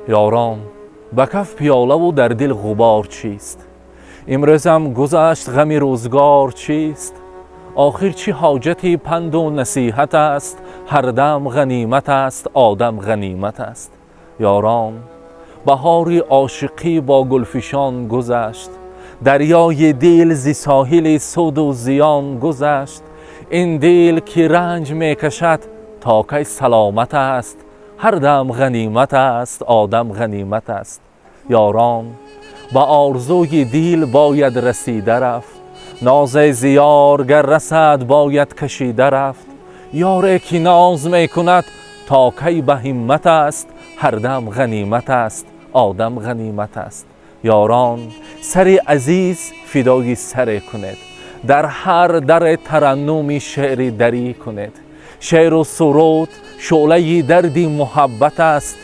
یاران به کف پیاله و در دل غبار چیست؟ امروزم گذشت غم روزگار چیست؟ آخر چه حاجتی پند و نصیحت است؟ هر دم غنیمت است، آدم غنیمت است. یاران بهار عاشقی با گلفشان گذشت، دریای دل ز ساحل سود و زیان گذشت. این دل که رنج میکشد تا کی سلامت است؟ هر دم غنیمت است، آدم غنیمت است. یاران به آرزوی دل باید رسیده رفت، ناز زیار گر رسد باید کشیده رفت. یاری که ناز میکند تا کی به همت است؟ هر دم غنیمت است، آدم غنیمت است. یاران سر عزیز فدای سر کنید، در هر در ترنم شعر دری کنید. شعر و سرود شعله درد محبت است،